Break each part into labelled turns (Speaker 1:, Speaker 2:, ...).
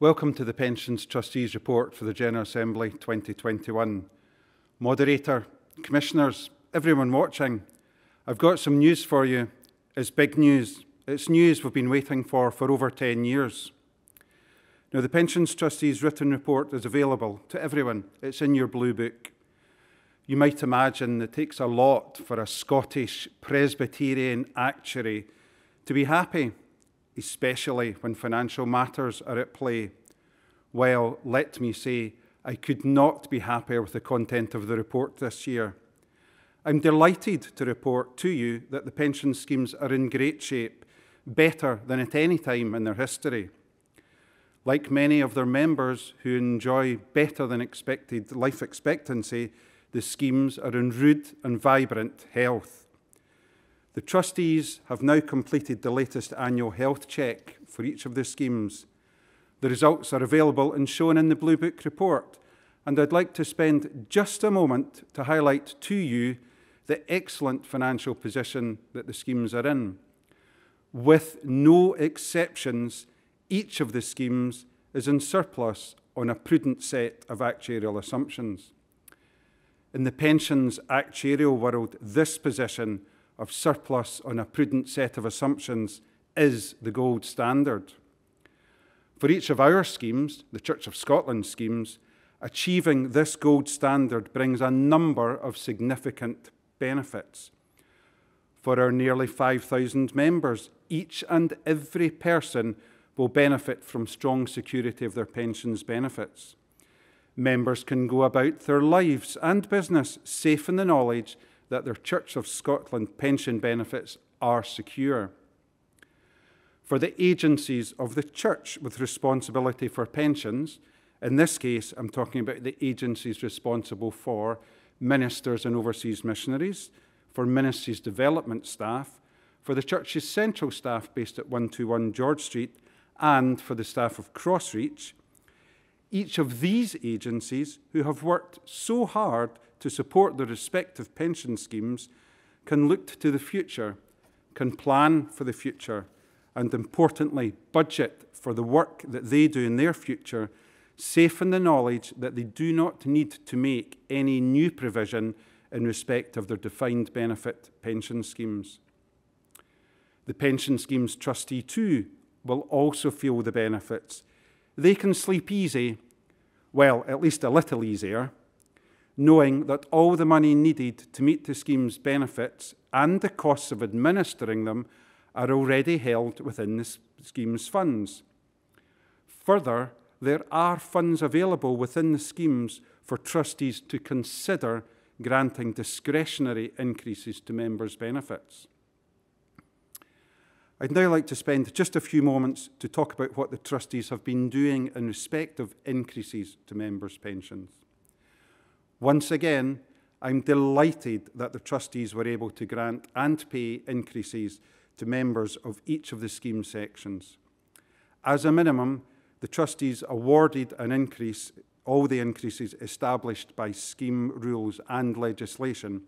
Speaker 1: Welcome to the Pensions Trustees Report for the General Assembly 2021. Moderator, Commissioners, everyone watching, I've got some news for you. It's big news. It's news we've been waiting for over 10 years. Now, the Pensions Trustees written report is available to everyone. It's in your blue book. You might imagine it takes a lot for a Scottish Presbyterian actuary to be happy, especially when financial matters are at play. Well, let me say, I could not be happier with the content of the report this year. I'm delighted to report to you that the pension schemes are in great shape, better than at any time in their history. Like many of their members who enjoy better than expected life expectancy, the schemes are in rude and vibrant health. The trustees have now completed the latest annual health check for each of the schemes. The results are available and shown in the Blue Book report, and I'd like to spend just a moment to highlight to you the excellent financial position that the schemes are in. With no exceptions, each of the schemes is in surplus on a prudent set of actuarial assumptions. In the pensions actuarial world, this position of surplus on a prudent set of assumptions is the gold standard. For each of our schemes, the Church of Scotland schemes, achieving this gold standard brings a number of significant benefits. For our nearly 5,000 members, each and every person will benefit from strong security of their pensions benefits. Members can go about their lives and business safe in the knowledge that their Church of Scotland pension benefits are secure. For the agencies of the Church with responsibility for pensions, in this case I'm talking about the agencies responsible for ministers and overseas missionaries, for ministries development staff, for the Church's central staff based at 121 George Street, and for the staff of Crossreach, each of these agencies who have worked so hard to support their respective pension schemes can look to the future, can plan for the future, and importantly, budget for the work that they do in their future, safe in the knowledge that they do not need to make any new provision in respect of their defined benefit pension schemes. The pension scheme's trustee too will also feel the benefits. They can sleep easy, well, at least a little easier, knowing that all the money needed to meet the scheme's benefits and the costs of administering them are already held within the scheme's funds. Further, there are funds available within the schemes for trustees to consider granting discretionary increases to members' benefits. I'd now like to spend just a few moments to talk about what the trustees have been doing in respect of increases to members' pensions. Once again, I'm delighted that the trustees were able to grant and pay increases to members of each of the scheme sections. As a minimum, the trustees awarded an increase, all the increases established by scheme rules and legislation.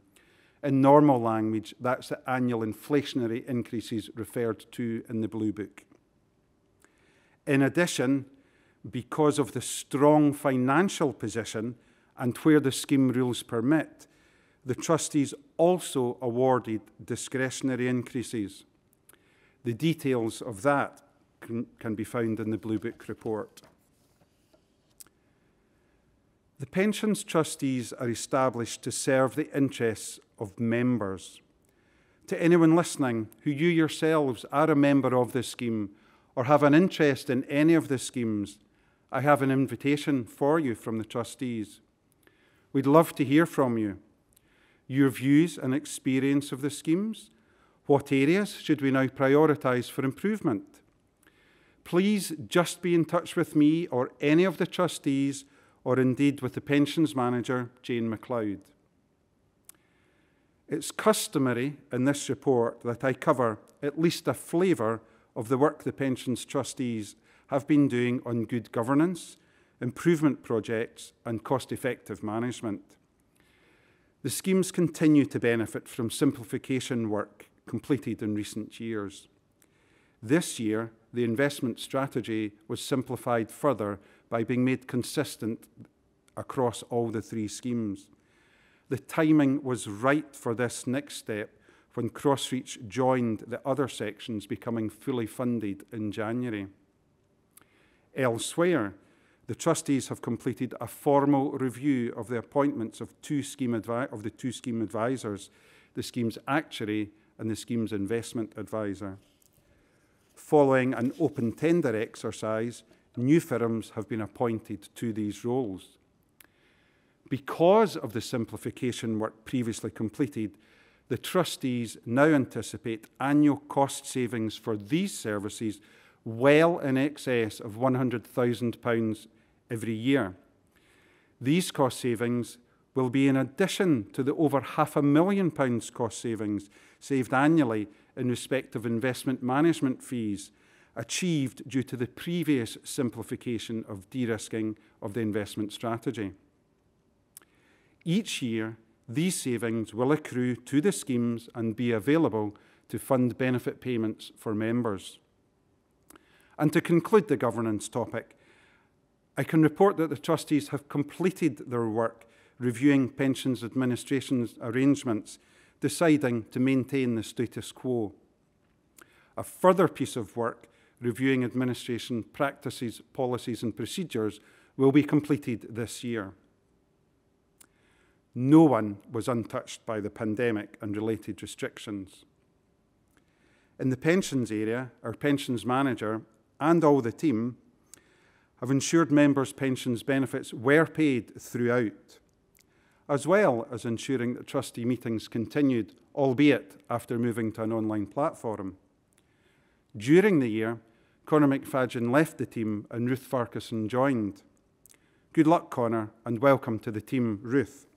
Speaker 1: In normal language, that's the annual inflationary increases referred to in the Blue Book. In addition, because of the strong financial position and where the scheme rules permit, the trustees also awarded discretionary increases. The details of that can be found in the Blue Book report. The pensions trustees are established to serve the interests of members. To anyone listening who you yourselves are a member of this scheme or have an interest in any of the schemes, I have an invitation for you from the trustees. We'd love to hear from you. Your views and experience of the schemes. What areas should we now prioritise for improvement? Please just be in touch with me or any of the trustees or indeed with the pensions manager, Jane MacLeod. It's customary in this report that I cover at least a flavour of the work the pensions trustees have been doing on good governance, improvement projects and cost-effective management. The schemes continue to benefit from simplification work completed in recent years. This year, the investment strategy was simplified further by being made consistent across all the three schemes. The timing was right for this next step when Crossreach joined the other sections, becoming fully funded in January. Elsewhere, the trustees have completed a formal review of the appointments of the two scheme advisors, the scheme's actuary and the scheme's investment advisor. Following an open tender exercise, new firms have been appointed to these roles. Because of the simplification work previously completed, the trustees now anticipate annual cost savings for these services well in excess of £100,000 every year. These cost savings will be in addition to the over £500,000 cost savings saved annually in respect of investment management fees achieved due to the previous simplification of de-risking of the investment strategy. Each year, these savings will accrue to the schemes and be available to fund benefit payments for members. And to conclude the governance topic, I can report that the trustees have completed their work reviewing pensions administration's arrangements, deciding to maintain the status quo. A further piece of work reviewing administration practices, policies and procedures will be completed this year. No one was untouched by the pandemic and related restrictions. In the pensions area, our pensions manager and all the team have ensured members' pensions benefits were paid throughout, as well as ensuring that trustee meetings continued, albeit after moving to an online platform. During the year, Conor McFadgen left the team and Ruth Farquharson joined. Good luck, Conor, and welcome to the team, Ruth.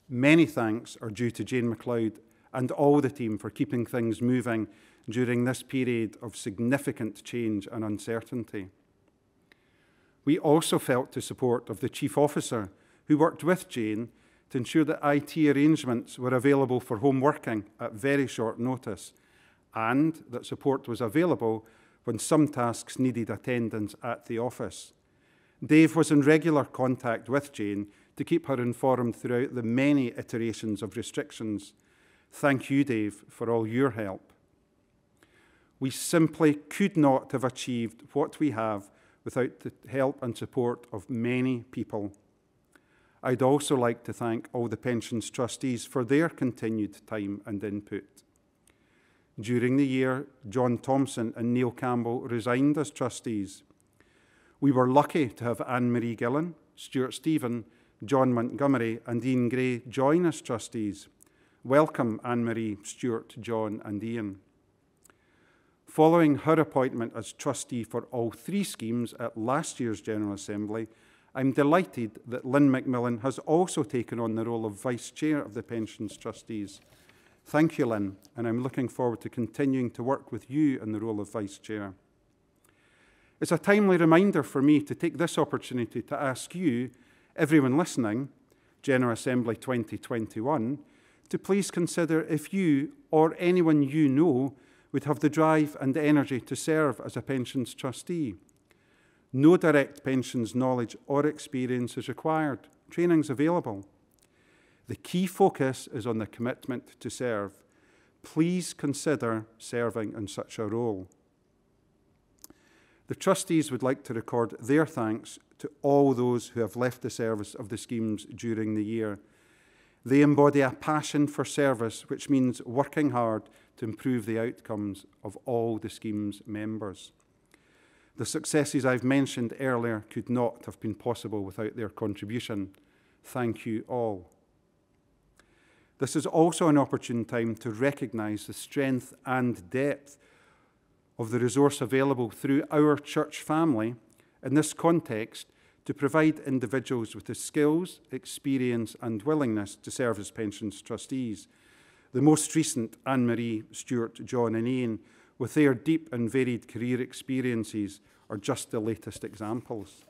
Speaker 1: Many thanks are due to Jane MacLeod and all the team for keeping things moving during this period of significant change and uncertainty. We also felt the support of the Chief Officer, who worked with Jane to ensure that IT arrangements were available for home working at very short notice, and that support was available when some tasks needed attendance at the office. Dave was in regular contact with Jane to keep her informed throughout the many iterations of restrictions. Thank you, Dave, for all your help. We simply could not have achieved what we have without the help and support of many people. I'd also like to thank all the pensions trustees for their continued time and input. During the year, John Thompson and Neil Campbell resigned as trustees. We were lucky to have Anne-Marie Gillan, Stuart Stephen, John Montgomery and Ian Gray join as trustees. Welcome, Anne-Marie, Stuart, John and Ian. Following her appointment as trustee for all three schemes at last year's General Assembly, I'm delighted that Lynn McMillan has also taken on the role of Vice Chair of the Pensions Trustees. Thank you, Lynn, and I'm looking forward to continuing to work with you in the role of Vice Chair. It's a timely reminder for me to take this opportunity to ask you, everyone listening, General Assembly 2021, to please consider if you or anyone you know would have the drive and energy to serve as a pensions trustee. No direct pensions knowledge or experience is required. Training's available. The key focus is on the commitment to serve. Please consider serving in such a role. The trustees would like to record their thanks to all those who have left the service of the schemes during the year. They embody a passion for service, which means working hard to improve the outcomes of all the scheme's members. The successes I've mentioned earlier could not have been possible without their contribution. Thank you all. This is also an opportune time to recognise the strength and depth of the resource available through our church family in this context to provide individuals with the skills, experience and willingness to serve as pensions trustees. The most recent, Anne-Marie, Stuart, John and Ian, with their deep and varied career experiences, are just the latest examples.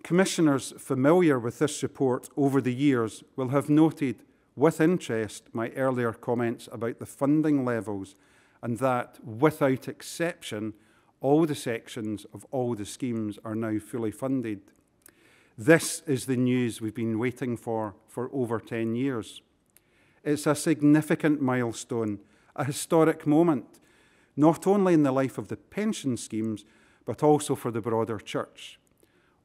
Speaker 1: Commissioners familiar with this report over the years will have noted with interest my earlier comments about the funding levels and that, without exception, all the sections of all the schemes are now fully funded. This is the news we've been waiting for over 10 years. It's a significant milestone, a historic moment, not only in the life of the pension schemes, but also for the broader church.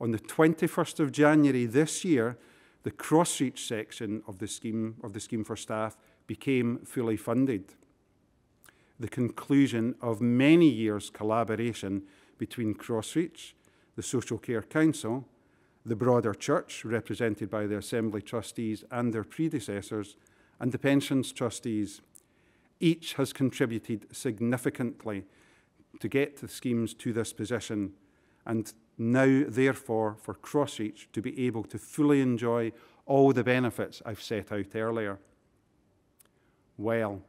Speaker 1: On the 21st of January this year, the Crossreach section of the scheme for staff became fully funded. The conclusion of many years' collaboration between Crossreach, the Social Care Council, the broader church, represented by the Assembly trustees and their predecessors, and the pensions trustees. Each has contributed significantly to get the schemes to this position, and now, therefore, for Crossreach to be able to fully enjoy all the benefits I've set out earlier. Well,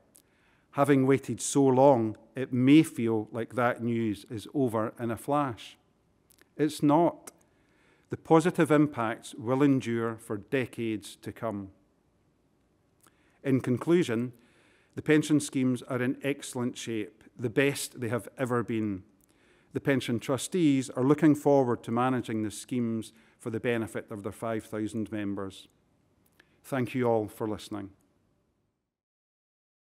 Speaker 1: having waited so long, it may feel like that news is over in a flash. It's not. The positive impacts will endure for decades to come. In conclusion, the pension schemes are in excellent shape, the best they have ever been. The pension trustees are looking forward to managing the schemes for the benefit of their 5,000 members. Thank you all for listening.